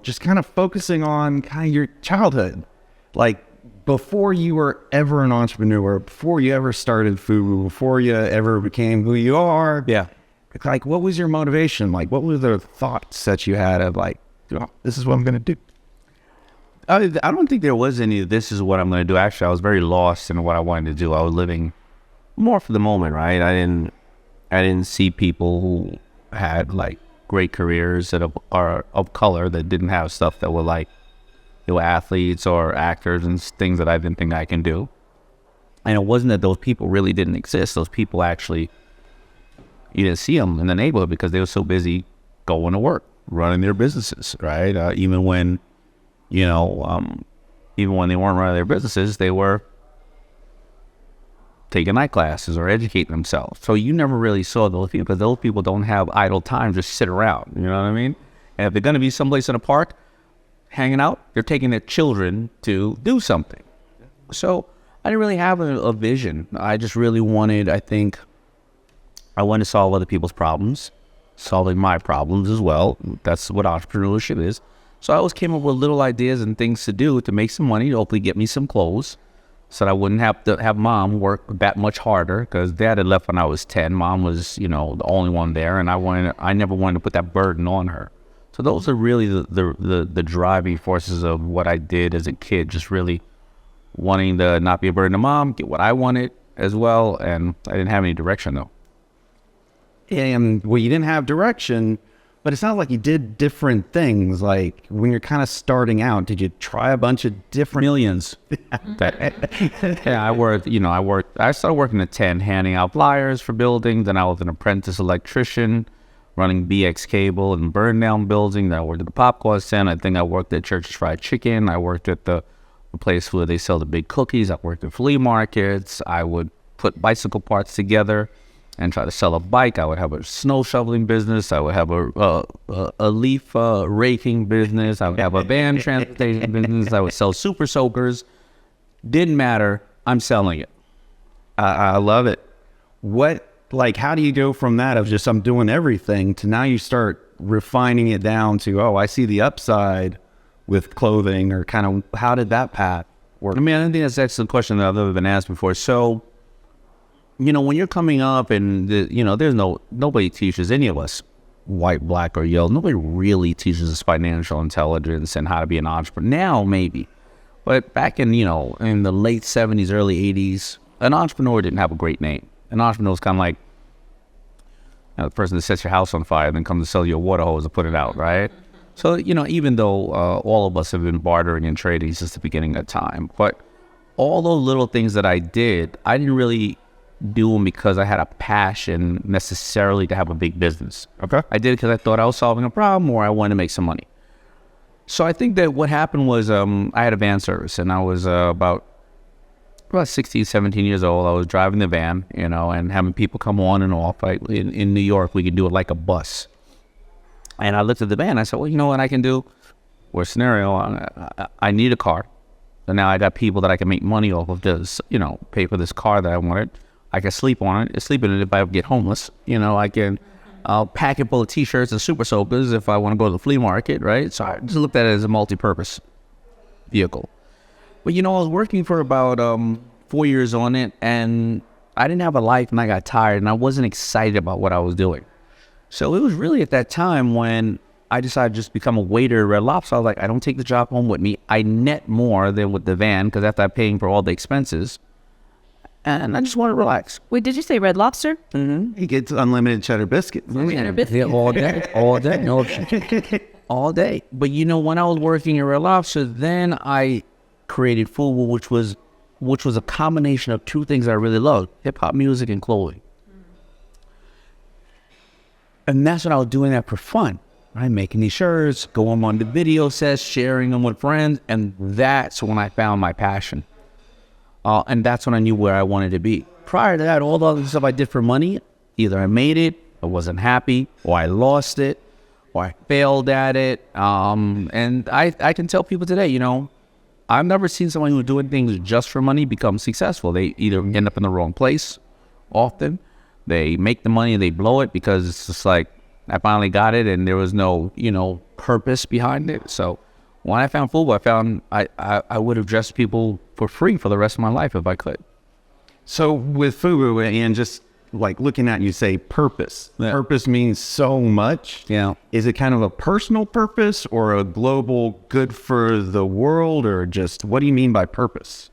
just kind of focusing on kind of your childhood, like before you were ever an entrepreneur, before you ever started FUBU, before you ever became who you are. Yeah. Like, what was your motivation? Like, what were the thoughts that you had of like, oh, this is what I'm going to do? I don't think there was any, this is what I'm going to do. Actually, I was very lost in what I wanted to do. I was living more for the moment, right? I didn't see people who had like great careers that are of color that didn't have stuff that were like, they were athletes or actors and things that I didn't think I can do. And it wasn't that those people really didn't exist. Those people actually, you didn't see them in the neighborhood because they were so busy going to work, running their businesses, right? Even when they weren't running their businesses, they were taking night classes or educating themselves. So you never really saw those people because those people don't have idle time, just sit around, you know what I mean? And if they're going to be someplace in a park hanging out, they're taking their children to do something. So I didn't really have a vision. I just really wanted, I wanted to solve other people's problems, solving my problems as well. That's what entrepreneurship is. So I always came up with little ideas and things to do to make some money, to hopefully get me some clothes, so that I wouldn't have to have mom work that much harder, because dad had left when I was 10. Mom was, the only one there, and I never wanted to put that burden on her. So those are really the driving forces of what I did as a kid, just really wanting to not be a burden to mom, get what I wanted as well, and I didn't have any direction though. And well, you didn't have direction, but it's not like you did different things. Like when you're kind of starting out, did you try a bunch of different millions? Yeah, I started working at 10, handing out flyers for buildings. Then I was an apprentice electrician, running BX cable and burn down buildings. Then I worked at the popcorn stand. I think I worked at Church's Fried Chicken. I worked at the place where they sell the big cookies. I worked at flea markets. I would put bicycle parts together and try to sell a bike. I would have a snow shoveling business. I would have a leaf raking business. I would have a van transportation business. I would sell super soakers. Didn't matter. I'm selling it. I love it. How do you go from that of just I'm doing everything to now you start refining it down to, oh, I see the upside with clothing, or kind of how did that path work? I think that's an excellent question that I've never been asked before. So, when you're coming up and, there's nobody teaches any of us, white, black, or yellow, nobody really teaches us financial intelligence and how to be an entrepreneur. Now, maybe. But back in, in the late 70s, early 80s, an entrepreneur didn't have a great name. An entrepreneur was kind of like the person that sets your house on fire and then comes to sell you a water hose and put it out, right? So, even though all of us have been bartering and trading since the beginning of time, but all those little things that I did, I didn't really do them because I had a passion necessarily to have a big business. Okay. I did it because I thought I was solving a problem or I wanted to make some money. So I think that what happened was I had a van service, and I was about 16, 17 years old. I was driving the van, and having people come on and off. In New York, we could do it like a bus. And I looked at the van. I said, well, you know what I can do? Worst scenario, I need a car. So now I got people that I can make money off of, just, pay for this car that I wanted. I can sleep on it. Sleep in it if I get homeless. I'll pack it full of T-shirts and super soakers if I want to go to the flea market, right? So I just looked at it as a multi-purpose vehicle. But, I was working for about 4 years on it, and I didn't have a life, and I got tired, and I wasn't excited about what I was doing. So it was really at that time when I decided to just become a waiter at Red Lobster. I was like, I don't take the job home with me. I net more than with the van because after I'm paying for all the expenses, and I just want to relax. Wait, did you say Red Lobster? Mm-hmm. He gets unlimited cheddar biscuits. Cheddar biscuits. Yeah, all day. No, all day. But when I was working at Red Lobster, then I created FUBU, which was a combination of two things I really loved: hip hop music and clothing. And that's what I was doing that for fun, right? Making these shirts, going on the video sets, sharing them with friends, and that's when I found my passion. And that's when I knew where I wanted to be. Prior to that, all the other stuff I did for money, either I made it, I wasn't happy, or I lost it, or I failed at it. And I can tell people today, I've never seen someone who's doing things just for money become successful. They either end up in the wrong place often, they make the money and they blow it because it's just like I finally got it, and there was no, purpose behind it. So when I found FUBU, I found I would have dressed people for free for the rest of my life if I could. So with FUBU, and just like looking at you say purpose, purpose means so much. Yeah. Is it kind of a personal purpose or a global good for the world, or just what do you mean by purpose?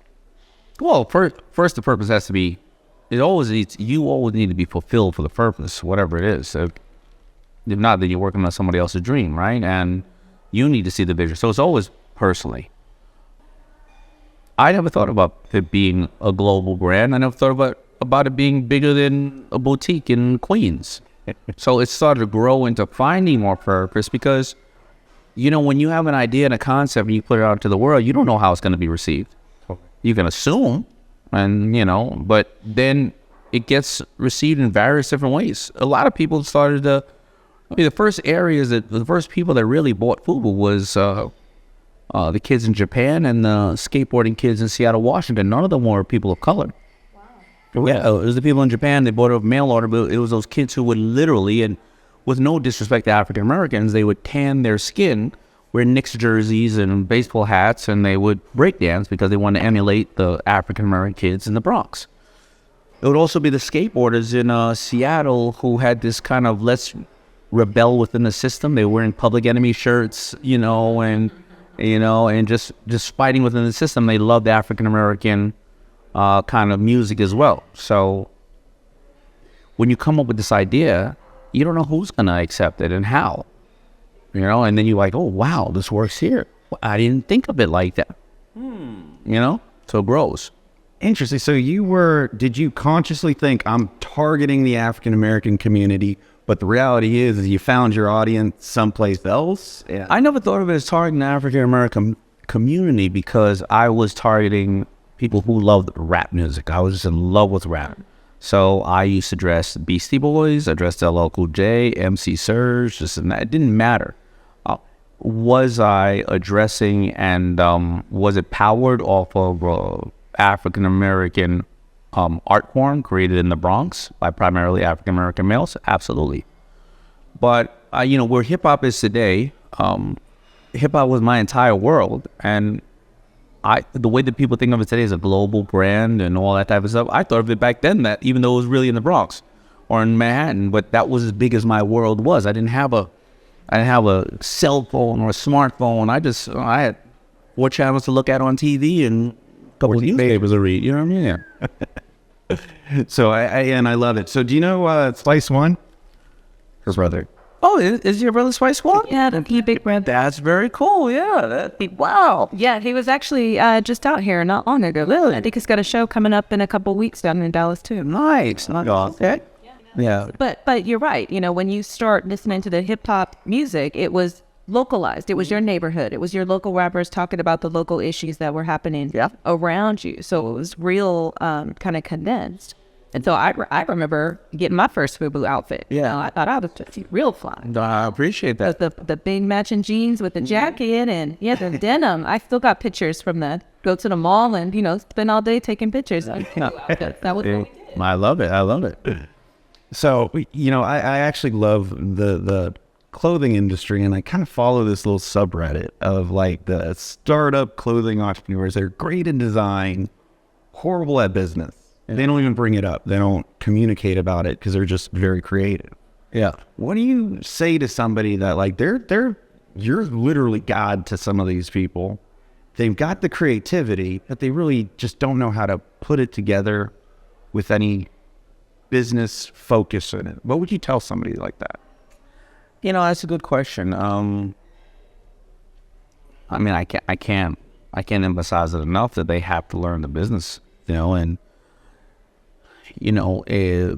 Well, first the purpose has to be, you always need to be fulfilled for the purpose, whatever it is. So if not, then you're working on somebody else's dream, right? And you need to see the vision. So it's always personally. I never thought about it being a global brand. I never thought about it being bigger than a boutique in Queens. So it started to grow into finding more purpose because, when you have an idea and a concept and you put it out to the world, you don't know how it's going to be received. You can assume, and, but then it gets received in various different ways. A lot of people started to, the first people that really bought FUBU was the kids in Japan and the skateboarding kids in Seattle, Washington. None of them were people of color. Wow. Yeah, it was the people in Japan. They bought a mail order, but it was those kids who would literally, and with no disrespect to African Americans, they would tan their skin, wear Knicks jerseys and baseball hats, and they would break dance because they wanted to emulate the African American kids in the Bronx. It would also be the skateboarders in Seattle who had this kind of let's rebel within the system. They were wearing Public Enemy shirts, and just fighting within the system. They loved African American kind of music as well. So when you come up with this idea, you don't know who's going to accept it and how, and then you're like, oh, wow, this works here. I didn't think of it like that, so it grows. Interesting. So did you consciously think I'm targeting the African-American community, but the reality is you found your audience someplace else? Yeah. I never thought of it as targeting the African-American community because I was targeting people who loved rap music. I was just in love with rap. So I used to dress Beastie Boys, I dressed LL Cool J, MC Surge, it didn't matter. Was I addressing and was it powered off of African-American art form created in the Bronx by primarily African-American males? Absolutely. But, where hip-hop is today, hip-hop was my entire world, and the way that people think of it today as a global brand and all that type of stuff, I thought of it back then that even though it was really in the Bronx or in Manhattan, but that was as big as my world was. I didn't have a cell phone or a smartphone. I had 4 channels to look at on TV and a couple of newspapers to read. You know what I mean? Yeah. So I love it. So do you know Spice One? Her brother. Oh, is your brother Spice One? Yeah, the big brother. That's very cool. Yeah. Wow. Yeah, he was actually just out here not long ago. Really? I think he's got a show coming up in a couple of weeks down in Dallas too. Nice. Okay. Yeah. But you're right. When you start listening to the hip hop music, it was localized. It was your neighborhood. It was your local rappers talking about the local issues that were happening around you. So it was real, kind of condensed. And so I remember getting my first FUBU outfit. Yeah. I thought I was just real fly. I appreciate that. The big matching jeans with the jacket and the denim. I still got pictures from that. Go to the mall and, spend all day taking pictures. That was what we did. I love it. So, I actually love the clothing industry, and I kind of follow this little subreddit of like the startup clothing entrepreneurs. They're great in design, horrible at business. And they don't even bring it up. They don't communicate about it because they're just very creative. Yeah. What do you say to somebody that like you're literally God to some of these people? They've got the creativity, but they really just don't know how to put it together with any business focus in it. What would you tell somebody like that? That's a good question. I can't emphasize it enough that they have to learn the business, and a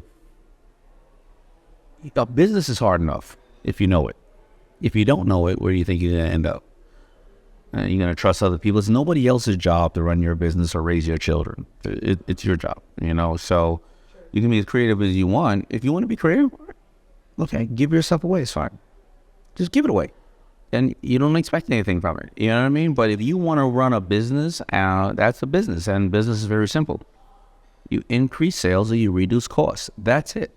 business is hard enough if you know it. If you don't know it, where do you think you're going to end up? You're going to trust other people. It's nobody else's job to run your business or raise your children. It's your job, so you can be as creative as you want. If you want to be creative, okay, give yourself away. It's fine. Just give it away. And you don't expect anything from it. You know what I mean? But if you want to run a business, that's a business. And business is very simple. You increase sales or you reduce costs. That's it.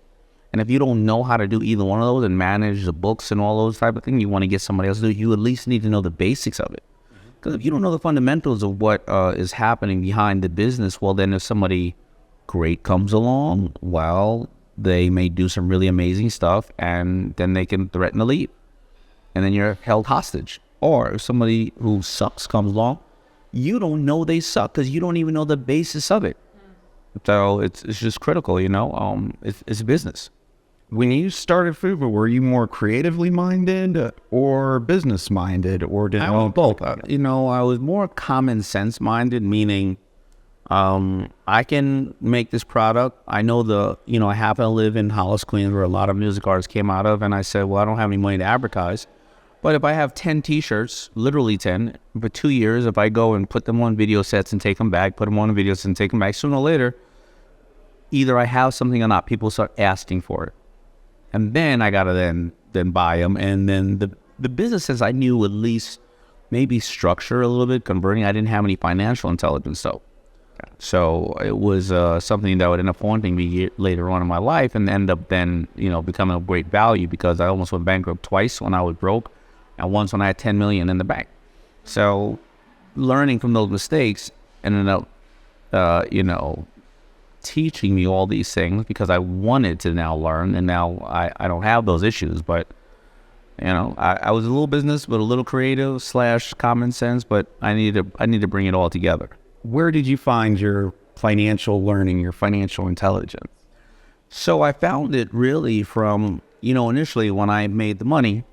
And if you don't know how to do either one of those and manage the books and all those type of things, you want to get somebody else to do it, you at least need to know the basics of it. Because if you don't know the fundamentals of what is happening behind the business, well, then if somebody great comes along, well, they may do some really amazing stuff, and then they can threaten to leave. And then you're held hostage. Or if somebody who sucks comes along, you don't know they suck because you don't even know the basis of it. So it's just critical, it's business. When you started FUBU, were you more creatively minded or business minded, or did I was both? I was more common sense minded, meaning I can make this product. I know I happen to live in Hollis, Queens, where a lot of music artists came out of, and I said, well, I don't have any money to advertise. But if I have 10 t-shirts, literally 10, for 2 years, if I go and put them on video sets and take them back, put them on video sets and take them back, sooner or later, either I have something or not, people start asking for it. And then I got to then buy them. And then the businesses I knew at least maybe structure a little bit, converting. I didn't have any financial intelligence, though. So it was something that would end up haunting me later on in my life, and end up then, becoming of great value, because I almost went bankrupt twice when I was broke, and once when I had 10 million in the bank. So learning from those mistakes ended up, teaching me all these things, because I wanted to now learn, and now I don't have those issues. But I was a little business, but a little creative / common sense, but I need to bring it all together. Where did you find your financial learning, your financial intelligence? So I found it really from, initially when I made the money,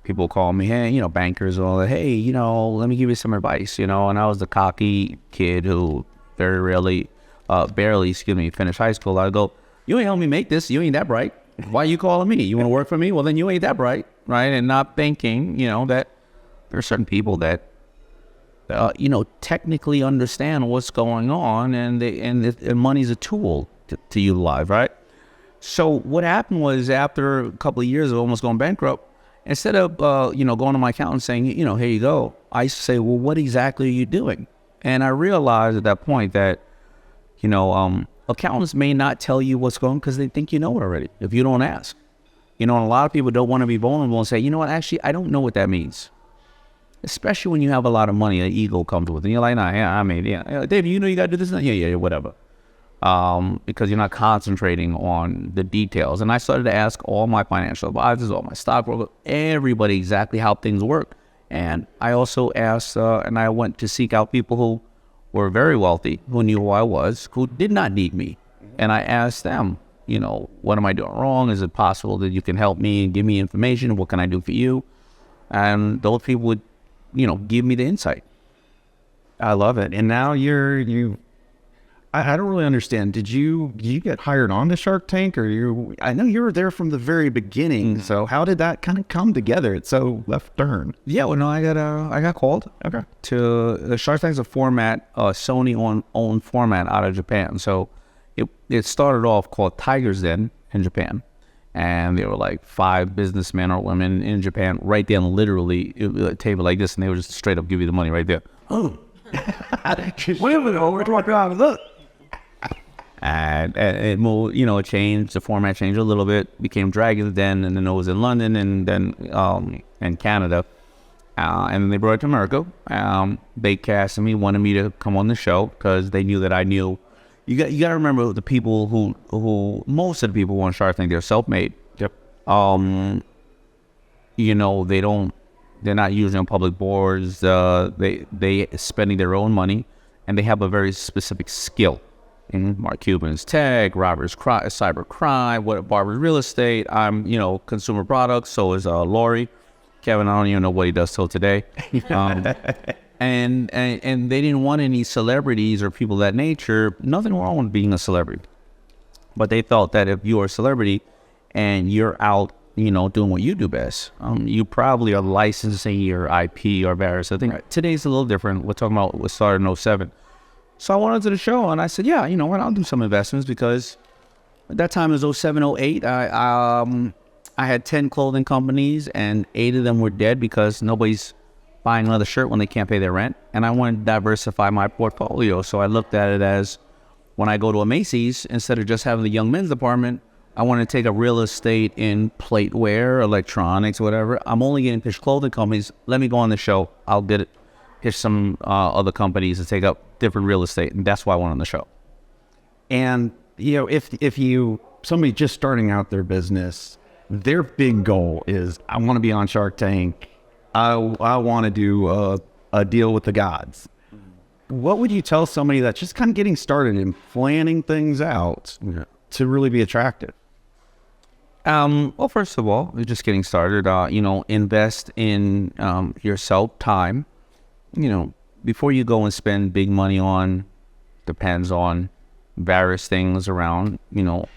people call me, hey, bankers, all that, hey, let me give you some advice, and I was the cocky kid who barely, finished high school. I'd go, you ain't helping me make this, you ain't that bright. Why are you calling me? You want to work for me? Well, then you ain't that bright, right? And not thinking, that there are certain people that, technically understand what's going on, and money's a tool to utilize, right? So what happened was, after a couple of years of almost going bankrupt, instead of, going to my accountant saying, here you go, I used to say, well, what exactly are you doing? And I realized at that point that, accountants may not tell you what's going on because they think you know it already if you don't ask. And a lot of people don't want to be vulnerable and say, you know what, actually, I don't know what that means. Especially when you have a lot of money, the ego comes with it. And you're like, nah, yeah, David, you got to do this? Yeah, whatever. Because you're not concentrating on the details. And I started to ask all my financial advisors, all my stockbrokers, everybody exactly how things work. And I also asked, and I went to seek out people who were very wealthy, who knew who I was, who did not need me. And I asked them, what am I doing wrong? Is it possible that you can help me and give me information? What can I do for you? And those people would, give me the insight. I love it. And now I don't really understand. Did you get hired on to Shark Tank, or I know you were there from the very beginning. So how did that kind of come together? It's so left turn. Yeah, well, no, I got called. Okay. To Shark Tank's a format, Sony own format out of Japan. So it started off called Tigers Den in Japan. And there were like 5 businessmen or women in Japan right there, literally a table like this, and they would just straight up give you the money right there. Oh, wait a minute, we're talking about look. And it moved, it changed, the format changed a little bit, became Dragon's Den, and then it was in London, and then in Canada. And then they brought it to America. They casted me, wanted me to come on the show, because they knew that I knew. You got to remember, the people who most of the people who on Shark Tank, they're self-made. Yep. They're not usually on public boards. They spending their own money, and they have a very specific skill. Mark Cuban's tech, Robert's cyber crime, Barbara's real estate. I'm, consumer products. So is Lori. Kevin, I don't even know what he does till today. And they didn't want any celebrities or people of that nature. Nothing wrong with being a celebrity. But they felt that if you're a celebrity and you're out, doing what you do best, you probably are licensing your IP or various other things. Right. Today's a little different. We're talking about what started in 07. So I went onto the show, and I said, yeah, I'll do some investments, because at that time it was 07, 08. I had 10 clothing companies, and 8 of them were dead because nobody's buying another shirt when they can't pay their rent. And I wanted to diversify my portfolio. So I looked at it as, when I go to a Macy's, instead of just having the young men's department, I want to take a real estate in plateware, electronics, whatever. I'm only getting pitched clothing companies. Let me go on the show. I'll get it. Pitch some other companies to take up different real estate, and that's why I went on the show. And if somebody just starting out their business, their big goal is, I want to be on Shark Tank. I want to do a deal with the gods. What would you tell somebody that's just kind of getting started and planning things out to really be attractive? Well, first of all, you're just getting started. Invest in yourself, time. Before you go and spend big money on, depends on various things around,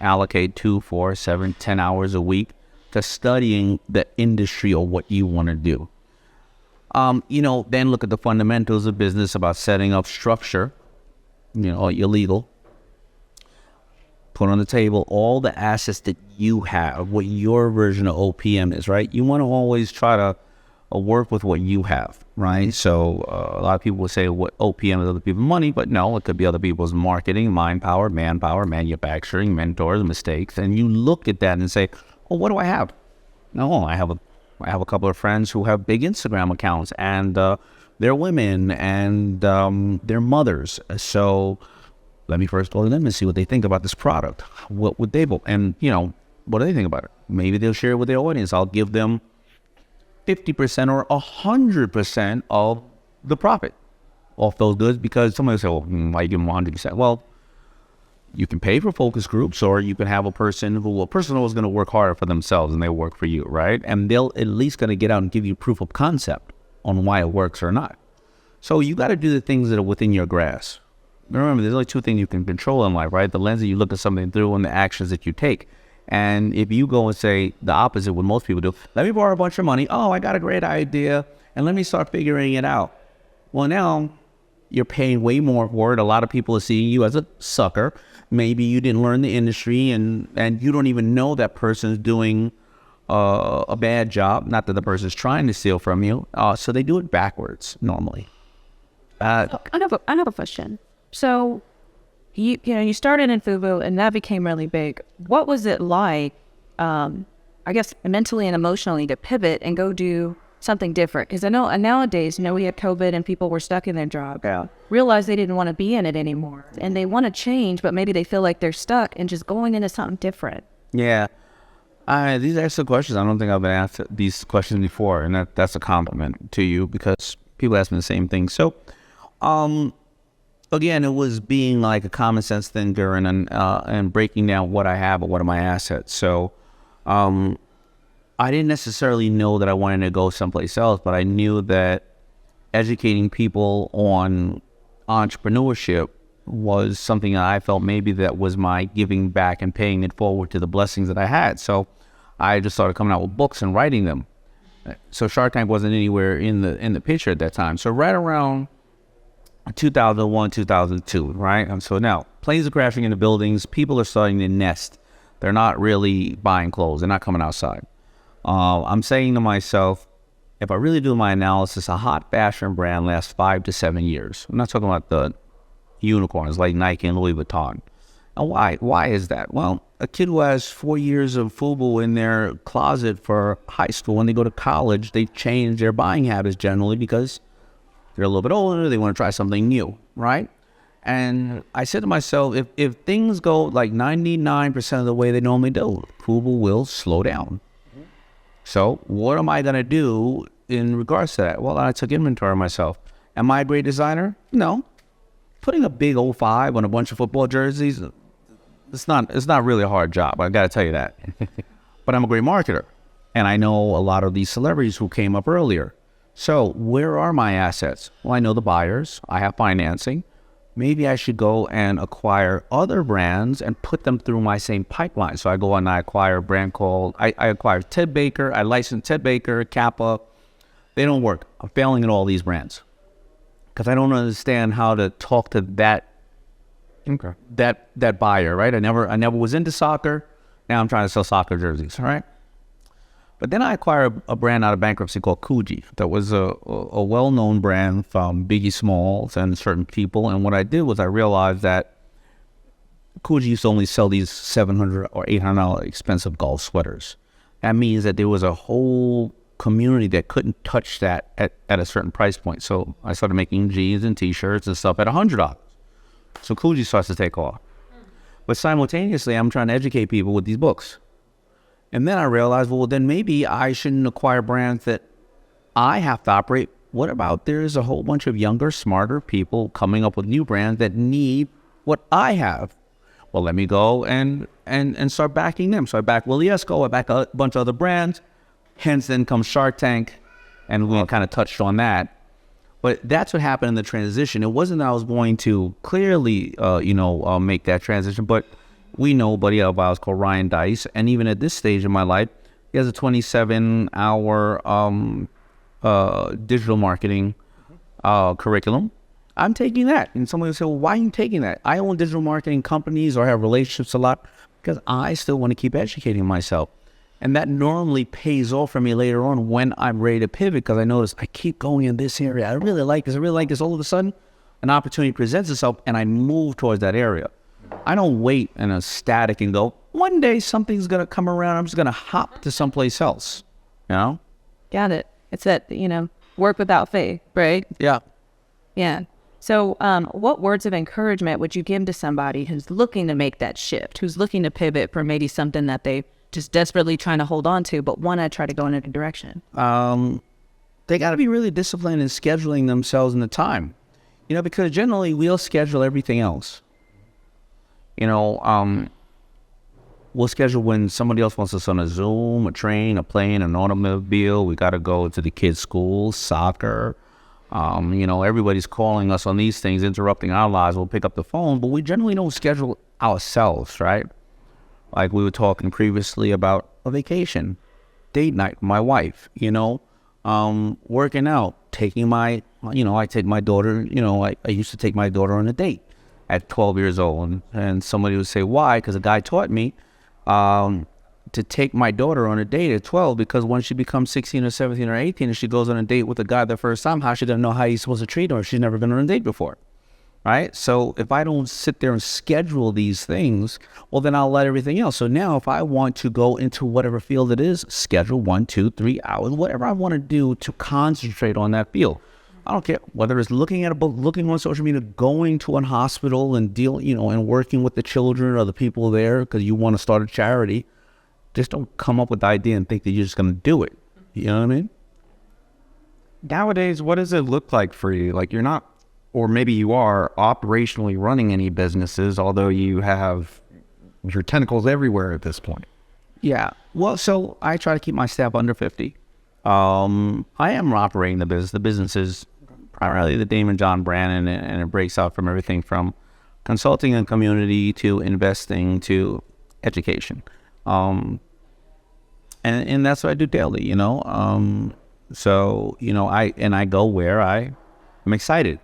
allocate 2, 4, 7, 10 hours a week to studying the industry or what you want to do. Then look at the fundamentals of business about setting up structure, your legal. Put on the table all the assets that you have, what your version of OPM is, right? You want to always try to work with what you have, right? So a lot of people will say what OPM is other people's money, but no, it could be other people's marketing, mind power, manpower, manufacturing, mentors, mistakes. And you look at that and say, oh, what do I have? No, I have a couple of friends who have big Instagram accounts, and they're women, and they're mothers. So let me first go to them and see what they think about this product. What would they vote? And, what do they think about it? Maybe they'll share it with their audience. I'll give them 50% or 100% of the profit off those goods, because somebody will say, well, why you give them 100%? Well, you can pay for focus groups, or you can have a person is going to work harder for themselves and they work for you, right? And they'll at least going to get out and give you proof of concept on why it works or not. So you got to do the things that are within your grasp. Remember, there's only 2 things you can control in life, right? The lens that you look at something through and the actions that you take. And if you go and say the opposite, what most people do, let me borrow a bunch of money. Oh, I got a great idea, and let me start figuring it out. Well, now you're paying way more for it. A lot of people are seeing you as a sucker. Maybe you didn't learn the industry, and you don't even know that person's doing a bad job. Not that the person's trying to steal from you. So they do it backwards normally. I have a question. So you started in FUBU, and that became really big. What was it like, I guess, mentally and emotionally, to pivot and go do something different? Because I know nowadays, we had COVID and people were stuck in their job. Yeah. Realized they didn't want to be in it anymore, and they want to change, but maybe they feel like they're stuck and just going into something different. Yeah. These are excellent questions. I don't think I've been asked these questions before, and that's a compliment to you, because people ask me the same thing. So, again, it was being like a common sense thinker and breaking down what I have and what are my assets. So, I didn't necessarily know that I wanted to go someplace else, but I knew that educating people on entrepreneurship was something that I felt maybe that was my giving back and paying it forward to the blessings that I had. So I just started coming out with books and writing them. So Shark Tank wasn't anywhere in the picture at that time. So right around 2001, 2002, right? And so now planes are crashing into buildings. People are starting to nest. They're not really buying clothes. They're not coming outside. I'm saying to myself, if I really do my analysis, a hot fashion brand lasts 5 to 7 years. I'm not talking about the unicorns like Nike and Louis Vuitton. And why? Why is that? Well, a kid who has 4 years of FUBU in their closet for high school, when they go to college, they change their buying habits generally because they're a little bit older. They want to try something new, right? And I said to myself, if things go like 99% of the way they normally do, FUBU will slow down. So what am I going to do in regards to that? Well, I took inventory of myself. Am I a great designer? No. Putting a big 05 on a bunch of football jerseys, it's not really a hard job. I got to tell you that. But I'm a great marketer. And I know a lot of these celebrities who came up earlier. So where are my assets? Well, I know the buyers. I have financing. Maybe I should go and acquire other brands and put them through my same pipeline. So I go and I acquire a brand called, I acquire Ted Baker. I license Ted Baker, Kappa. They don't work. I'm failing at all these brands because I don't understand how to talk to that buyer, right? I never was into soccer. Now I'm trying to sell soccer jerseys, all right? But then I acquired a brand out of bankruptcy called Coogee. That was a well-known brand from Biggie Smalls and certain people. And what I did was I realized that Coogee used to only sell these $700 or $800 expensive golf sweaters. That means that there was a whole community that couldn't touch that at a certain price point. So I started making jeans and T-shirts and stuff at $100. So Coogee starts to take off. But simultaneously, I'm trying to educate people with these books. And then I realized, well, then maybe I shouldn't acquire brands that I have to operate. What about there's a whole bunch of younger, smarter people coming up with new brands that need what I have? Well, let me go and start backing them. So I back Willie Esco, I back a bunch of other brands. Hence then comes Shark Tank, and we kind of touched on that. But that's what happened in the transition. It wasn't that I was going to clearly, make that transition, but we know a buddy of ours called Ryan Dice, and even at this stage in my life, he has a 27-hour digital marketing curriculum. I'm taking that. And somebody will say, well, why are you taking that? I own digital marketing companies or have relationships a lot because I still want to keep educating myself. And that normally pays off for me later on when I'm ready to pivot, because I notice I keep going in this area. I really like this. All of a sudden, an opportunity presents itself and I move towards that area. I don't wait in a static and go, one day something's going to come around. I'm just going to hop to someplace else. You know? Got it. It's that, work without faith, right? Yeah. Yeah. So what words of encouragement would you give to somebody who's looking to make that shift, who's looking to pivot from maybe something that they just desperately trying to hold on to, but want to try to go in a different direction? They got to be really disciplined in scheduling themselves in the time, because generally we'll schedule everything else. We'll schedule when somebody else wants us on a Zoom, a train, a plane, an automobile. We got to go to the kids' school, soccer. Everybody's calling us on these things, interrupting our lives. We'll pick up the phone, but we generally don't schedule ourselves, right? Like we were talking previously about a vacation, date night with my wife, working out, taking I take my daughter, I used to take my daughter on a date at 12 years old. And somebody would say, why? Because a guy taught me to take my daughter on a date at 12, because when she becomes 16 or 17 or 18 and she goes on a date with a guy the first time, how's she going to know how he's supposed to treat her if she's never been on a date before? Right? So if I don't sit there and schedule these things, well, then I'll let everything else. So now if I want to go into whatever field it is, schedule 1, 2, 3 hours, whatever I want to do to concentrate on that field. I don't care whether it's looking at a book, looking on social media, going to a hospital and and working with the children or the people there because you want to start a charity. Just don't come up with the idea and think that you're just going to do it. You know what I mean? Nowadays, what does it look like for you? Like you're not, or maybe you are operationally running any businesses, although you have your tentacles everywhere at this point. Yeah. Well, so I try to keep my staff under 50. I am operating the business. The business is primarily the Daymond John brand, and it breaks out from everything from consulting and community to investing to education. And that's what I do daily, So, I go where I'm excited.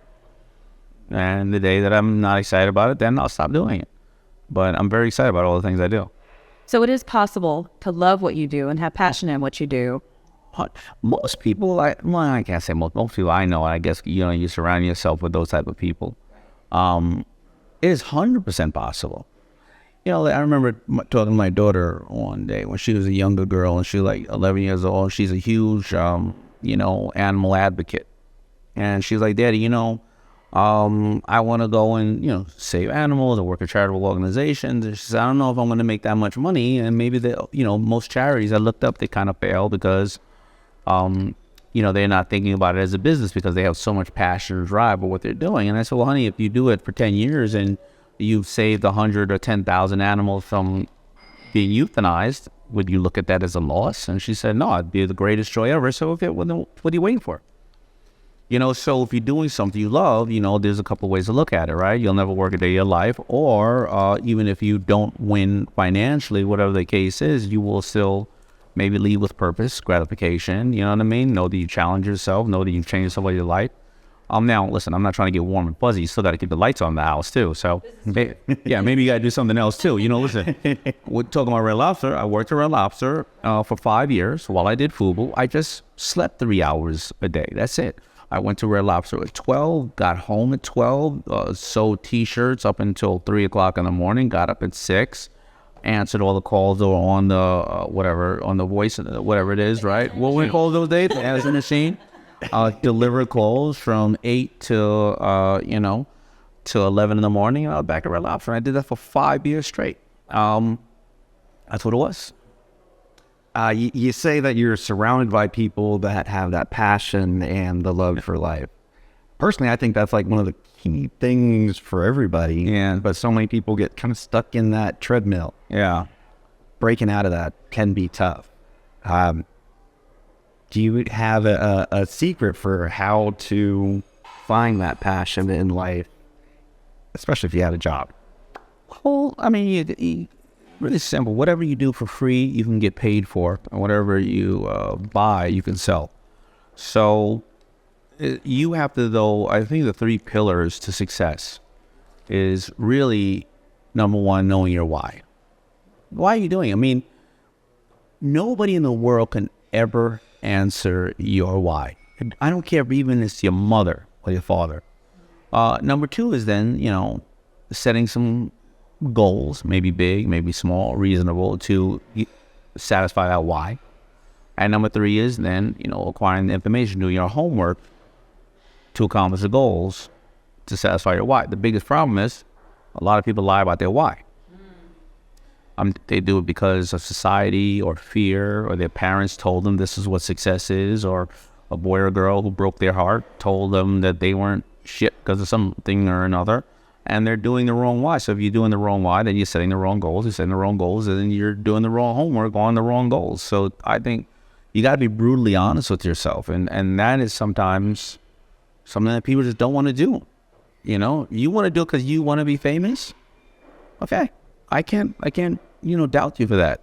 And the day that I'm not excited about it, then I'll stop doing it. But I'm very excited about all the things I do. So it is possible to love what you do and have passion in what you do. Most people, I can't say most people I know, I guess, you surround yourself with those type of people. It is 100% possible. I remember talking to my daughter one day when she was a younger girl, and she was like 11 years old. She's a huge, animal advocate. And she's like, Daddy, I want to go and, save animals and work at charitable organizations. And she said, I don't know if I'm going to make that much money. And maybe most charities I looked up, they kind of fail because, they're not thinking about it as a business because they have so much passion and drive for what they're doing. And I said, well, honey, if you do it for 10 years and you've saved 100 or 10,000 animals from being euthanized, would you look at that as a loss? And she said, no, it'd be the greatest joy ever. So what are you waiting for? So if you're doing something you love, there's a couple of ways to look at it, right? You'll never work a day of your life, or even if you don't win financially, whatever the case is, you will still maybe lead with purpose, gratification, you know what I mean? Know that you challenge yourself, know that you've changed somebody's life. Now, listen, I'm not trying to get warm and fuzzy. You still got to keep the lights on in the house, too. So, maybe you got to do something else, too. Listen, we're talking about Red Lobster. I worked at Red Lobster for 5 years while I did FUBU. I just slept 3 hours a day. That's it. I went to Red Lobster at 12, got home at 12, sewed T-shirts up until 3 o'clock in the morning, got up at 6, answered all the calls that were on the on the voice, whatever it is, right? What we call those days? The answer machine. Deliver calls from 8 to, to 11 in the morning. I was back at Red Lobster. I did that for 5 years straight. That's what it was. You say that you're surrounded by people that have that passion and the love for life. Personally, I think that's like one of the key things for everybody. Yeah. But so many people get kind of stuck in that treadmill. Yeah. Breaking out of that can be tough. Do you have a secret for how to find that passion in life, especially if you had a job? Well, I mean, you really simple. Whatever you do for free, you can get paid for, and whatever you buy, you can sell. So you have to, though, I think the 3 pillars to success is really, number one, knowing your why. Why are you doing it? I mean, nobody in the world can ever answer your why. I don't care if even it's your mother or your father. Number 2 is then, setting some goals, maybe big, maybe small, reasonable, to satisfy that why. And number 3 is then, acquiring the information, doing your homework to accomplish the goals to satisfy your why. The biggest problem is a lot of people lie about their why. They do it because of society or fear, or their parents told them this is what success is, or a boy or girl who broke their heart told them that they weren't shit because of something or another. And they're doing the wrong why. So if you're doing the wrong why, then you're setting the wrong goals. You're setting the wrong goals, and then you're doing the wrong homework on the wrong goals. So I think you got to be brutally honest with yourself. And that is sometimes something that people just don't want to do. You want to do it because you want to be famous? Okay. I can't, doubt you for that.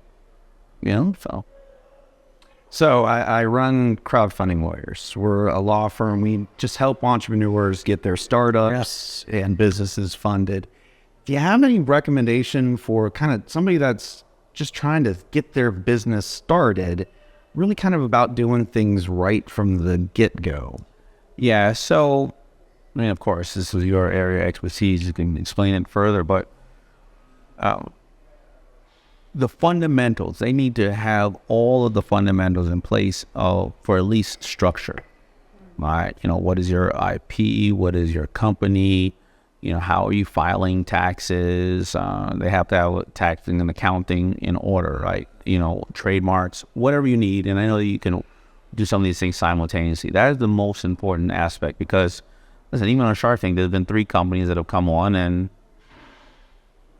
So I run Crowdfunding Lawyers. We're a law firm. We just help entrepreneurs get their startups and businesses funded. Do you have any recommendation for kind of somebody that's just trying to get their business started, really kind of about doing things right from the get-go? Yeah, so, of course, this is your area of expertise. You can explain it further, but the fundamentals, they need to have all of the fundamentals in place for at least structure. Right? What is your IP? What is your company? How are you filing taxes? They have to have taxing and accounting in order, right? Trademarks, whatever you need. And I know you can do some of these things simultaneously. That is the most important aspect, because, listen, even on Shark Tank, there's been 3 companies that have come on and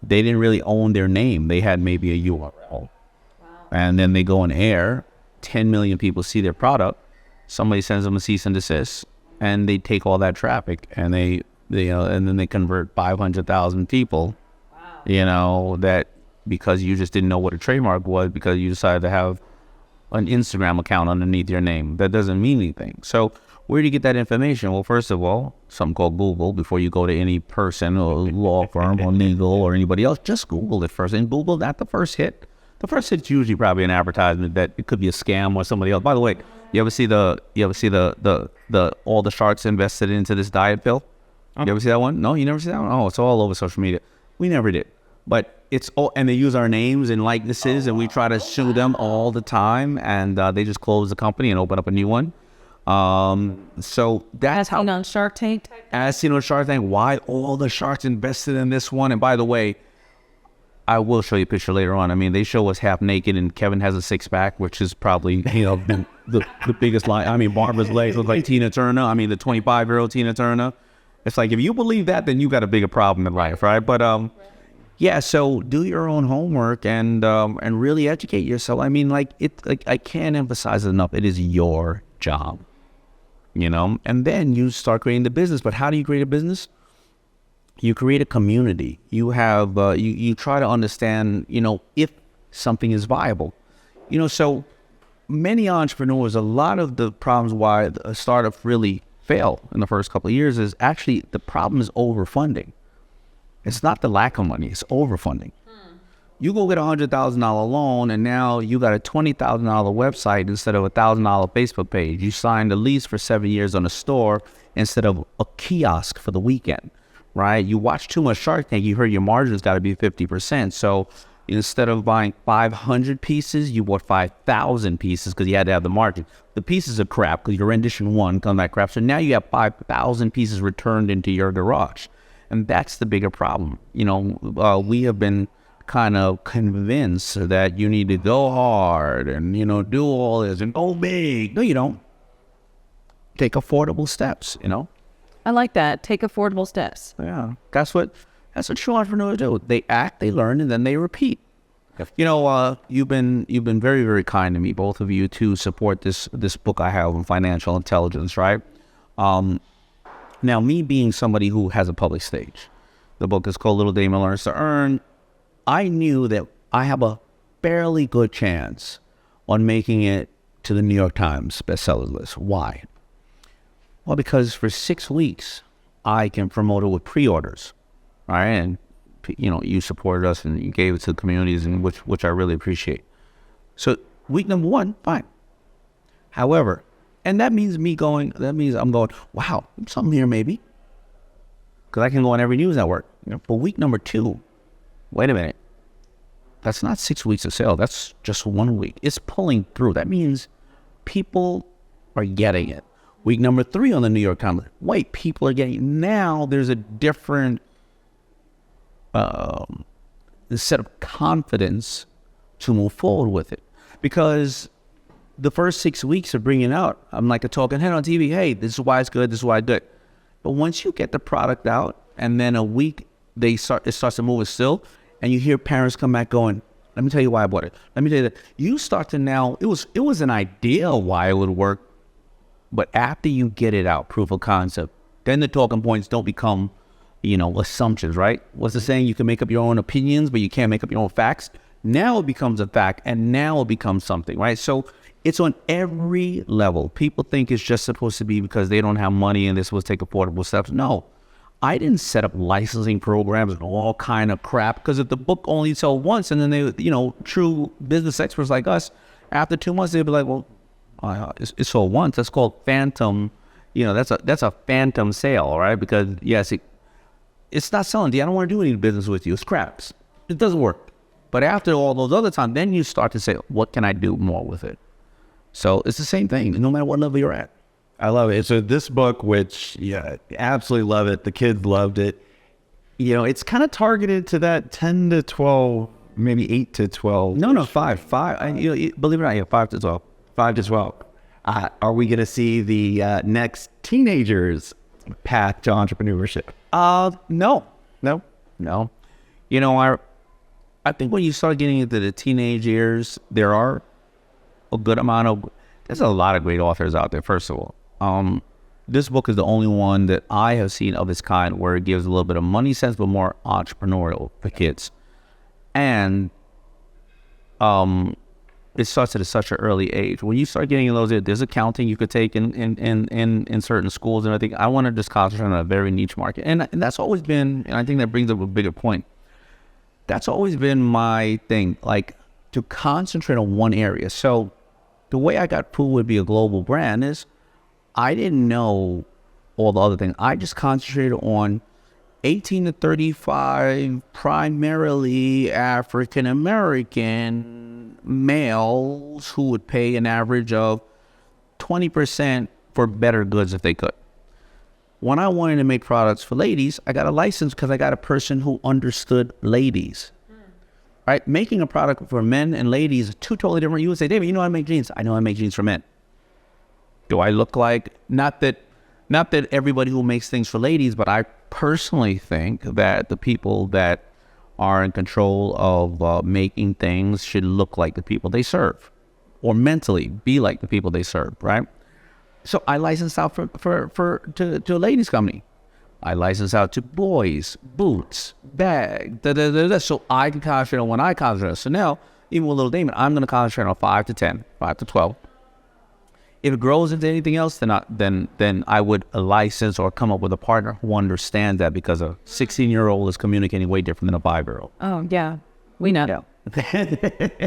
they didn't really own their name. They had maybe a URL. Wow. And then they go on air, 10 million people see their product, somebody sends them a cease and desist, and they take all that traffic, and they and then they convert 500,000 people, that because you just didn't know what a trademark was, because you decided to have an Instagram account underneath your name. That doesn't mean anything. So where do you get that information? Well, first of all, something called Google. Before you go to any person or law firm or legal or anybody else, just Google it first. And Google, not the first hit. The first hit's usually probably an advertisement that it could be a scam or somebody else. By the way, you ever see the all the sharks invested into this diet pill? You ever see that one? No, you never see that one? Oh, it's all over social media. We never did. But it's all, and they use our names and likenesses, and we try to sue them all the time, and they just close the company and open up a new one. So that's how, on Shark Tank. as seen on Shark Tank, why all the sharks invested in this one. And by the way, I will show you a picture later on. I mean, they show us half naked, and Kevin has a 6-pack, which is probably the biggest lie. I mean, Barbara's legs look like Tina Turner. I mean, the 25-year-old Tina Turner. It's like, if you believe that, then you got a bigger problem in life, right? But yeah, so do your own homework and really educate yourself. I mean, I can't emphasize it enough. It is your job, and then you start creating the business. But how do you create a business? You create a community. You have you try to understand, if something is viable. So many entrepreneurs, a lot of the problems why a startup really fail in the first couple of years is actually the problem is overfunding. It's not the lack of money, it's overfunding. You go get a $100,000 loan, and now you got a $20,000 website instead of a $1,000 Facebook page. You signed a lease for 7 years on a store instead of a kiosk for the weekend, right? You watch too much Shark Tank, you heard your margins got to be 50%. So instead of buying 500 pieces, you bought 5,000 pieces because you had to have the margin. The pieces are crap because your rendition one come back crap. So now you have 5,000 pieces returned into your garage. And that's the bigger problem. You know, we have been kind of convinced that you need to go hard and, you know, do all this and go big. No, you don't. Take affordable steps, you know? I like that. Take affordable steps. Yeah. That's what true entrepreneurs do. They act, they learn, and then they repeat. You know, you've been very, very kind to me, both of you, to support this book I have on financial intelligence, right? Now, me being somebody who has a public stage, the book is called Little Daymond Learns to Earn. I knew that I have a fairly good chance on making it to the New York Times bestsellers list. Why? Well, because for 6 weeks, I can promote it with pre-orders, all right? And, you know, you supported us and you gave it to the communities, and which I really appreciate. So week number 1, fine. However, and that means I'm going, wow, something here maybe. Because I can go on every news network. You know, but week number 2, wait a minute. That's not 6 weeks of sale. That's just 1 week. It's pulling through. That means people are getting it. Week number 3 on the New York Times. Wait, people are getting it. Now there's a different set of confidence to move forward with it. Because the first 6 weeks of bringing it out, I'm like a talking head on TV. Hey, this is why it's good. This is why it's good. But once you get the product out, and then a week it starts to move still, and you hear parents come back going, let me tell you why I bought it. Let me tell you that. You start to now, it was an idea why it would work, but after you get it out, proof of concept, then the talking points don't become, you know, assumptions, right? What's the saying? You can make up your own opinions, but you can't make up your own facts. Now it becomes a fact, and now it becomes something, right? So it's on every level. People think it's just supposed to be because they don't have money and they're supposed to take affordable steps. No, I didn't set up licensing programs and all kind of crap, because if the book only sold once, and then they, you know, true business experts like us, after 2 months, they'd be like, well, it sold once. That's called phantom. You know, that's a phantom sale, right? Because yes, it's not selling to you. I don't want to do any business with you. It's craps. It doesn't work. But after all those other times, then you start to say, what can I do more with it? So it's the same thing, no matter what level you're at. I love it. So this book, which, yeah, absolutely love it. The kids loved it. You know, it's kind of targeted to that 10 to 12, maybe 8 to 12. No, 5. Believe it or not, yeah, 5 to 12. 5 to 12. Are we going to see the next teenagers' path to entrepreneurship? No. No. You know, I think when you start getting into the teenage years, there's a lot of great authors out there, first of all. This book is the only one that I have seen of its kind where it gives a little bit of money sense, but more entrepreneurial for kids. And it starts at such an early age. When you start getting in those, there's accounting you could take in certain schools, and I think I want to just concentrate on a very niche market. And that's always been, and I think that brings up a bigger point. That's always been my thing, like to concentrate on one area. So the way I got FUBU would be a global brand is I didn't know all the other things. I just concentrated on 18 to 35, primarily African-American males who would pay an average of 20% for better goods if they could. When I wanted to make products for ladies, I got a license because I got a person who understood ladies. Right? Making a product for men and ladies is two totally different. You would say, David, you know how to make jeans. I know how to make jeans for men. Do I look like, not that everybody who makes things for ladies, but I personally think that the people that are in control of making things should look like the people they serve, or mentally be like the people they serve, right? So I licensed out to a ladies company. I licensed out to boys, boots, bag, so I can concentrate on when I concentrate. So now, even with Little Daymond, I'm going to concentrate on 5 to 10, 5 to 12. If it grows into anything else, then I would license or come up with a partner who understands that, because a 16-year-old is communicating way different than a 5-year-old. Oh, yeah. We know.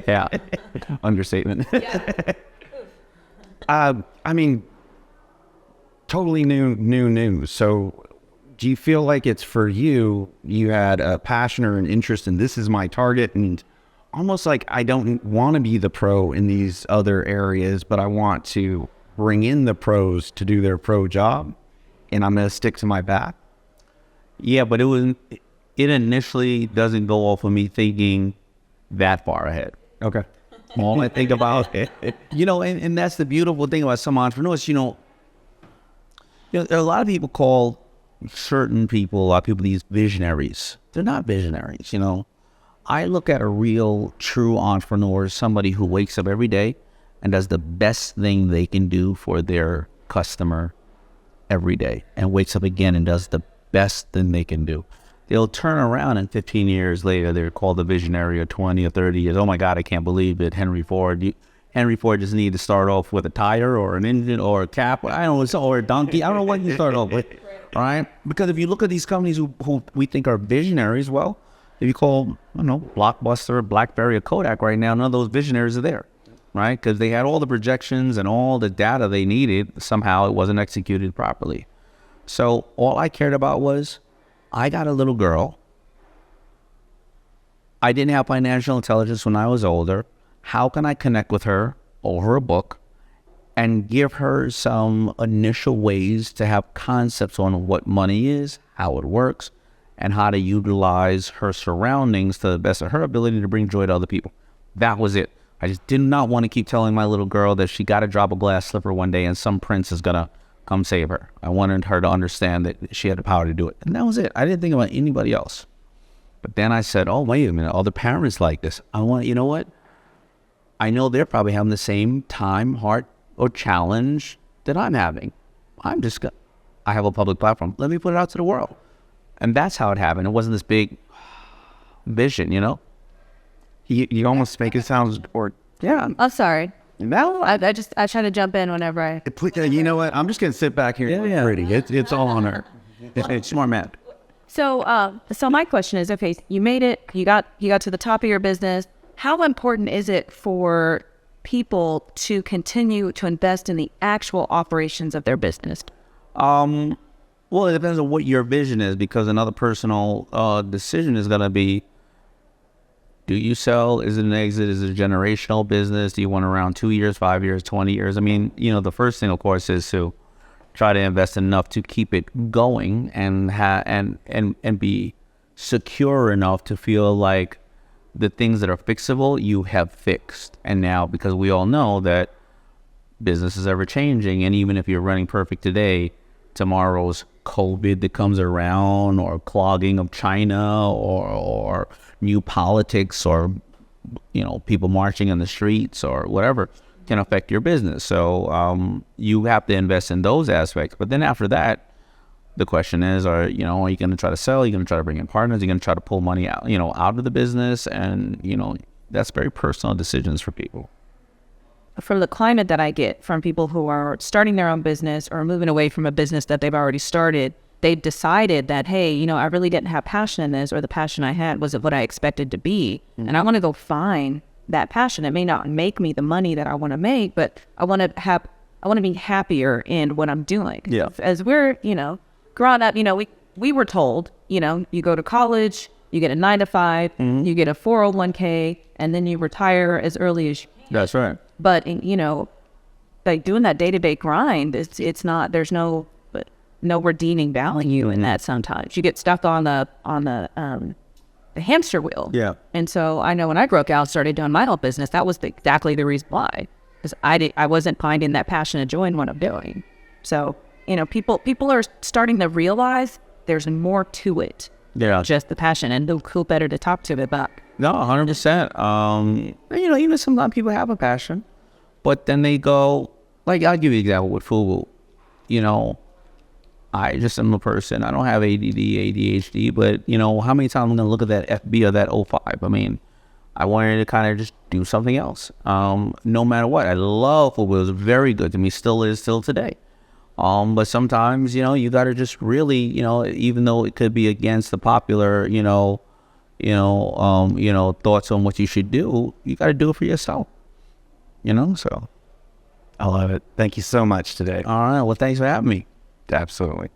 Yeah. Understatement. I mean, totally new. So do you feel like it's for you, you had a passion or an interest in this is my target, and almost like I don't want to be the pro in these other areas, but I want to bring in the pros to do their pro job, and I'm going to stick to my path? Yeah, but it initially doesn't go off of me thinking that far ahead. Okay. All I think about it, and that's the beautiful thing about some entrepreneurs, there are a lot of people call certain people, a lot of people, these visionaries. They're not visionaries, I look at a real, true entrepreneur as somebody who wakes up every day and does the best thing they can do for their customer every day, and wakes up again and does the best thing they can do. They'll turn around and 15 years later, they're called a visionary, or 20 or 30 years. Oh my God, I can't believe it. Henry Ford just needed to start off with a tire or an engine or a cap, I don't know, or a donkey. I don't know what you start off with, all right? Because if you look at these companies who we think are visionaries, well, if you call, I don't know, Blockbuster, BlackBerry, or Kodak right now, none of those visionaries are there, right? Because they had all the projections and all the data they needed. Somehow it wasn't executed properly. So all I cared about was, I got a little girl. I didn't have financial intelligence when I was older. How can I connect with her over a book and give her some initial ways to have concepts on what money is, how it works, and how to utilize her surroundings to the best of her ability to bring joy to other people? That was it. I just did not want to keep telling my little girl that she got to drop a glass slipper one day and some prince is going to come save her. I wanted her to understand that she had the power to do it. And that was it. I didn't think about anybody else. But then I said, oh, wait a minute. Other parents like this. You know what? I know they're probably having the same time, heart, or challenge that I'm having. I have a public platform. Let me put it out to the world. And that's how it happened. It wasn't this big vision, You almost make it sound, or yeah. I'm sorry. no, I try to jump in whenever I. you know what? I'm just gonna sit back here. Yeah. Pretty. It's all on her. It's smart man. So my question is, okay, you made it. You got to the top of your business. How important is it for people to continue to invest in the actual operations of their business? Well, it depends on what your vision is, because another personal decision is going to be, do you sell? Is it an exit? Is it a generational business? Do you want around 2 years, 5 years, 20 years? I mean, the first thing, of course, is to try to invest enough to keep it going and be secure enough to feel like the things that are fixable, you have fixed. And now, because we all know that business is ever changing, and even if you're running perfect today, tomorrow's COVID that comes around, or clogging of China, or new politics, or people marching in the streets, or whatever, can affect your business. So you have to invest in those aspects. But then after that, the question is, are you going to try to sell? Are you going to try to bring in partners? Are you going to try to pull money out, out of the business? And that's very personal decisions for people. From the climate that I get from people who are starting their own business or moving away from a business that they've already started, they've decided that, hey, I really didn't have passion in this, or the passion I had wasn't what I expected to be. Mm-hmm. And I want to go find that passion. It may not make me the money that I want to make, but I want to be happier in what I'm doing. Yeah. As we're, growing up, we were told, you go to college, you get a 9-to-5, mm-hmm. you get a 401k, and then you retire as early as you can. That's right. But like doing that day-to-day grind, it's not. There's no redeeming value in that. Sometimes you get stuck on the hamster wheel. Yeah. And so I know when I broke out, started doing my own business, that was exactly the reason why, because I wasn't finding that passion and joy in what I'm doing. So people are starting to realize there's more to it. Yeah. Just the passion, and who better to talk to about. No, 100%. Even sometimes people have a passion, but then they go, like, I'll give you an example with FUBU. I just am a person. I don't have ADD, ADHD, but, how many times I'm going to look at that FB or that 05? I mean, I wanted to kind of just do something else. No matter what. I love FUBU. It was very good to me, still is, still today. But sometimes, you got to just really, even though it could be against the popular, thoughts on what you should do, you got to do it for yourself. So. I love it. Thank you so much today. All right. Well, thanks for having me. Absolutely.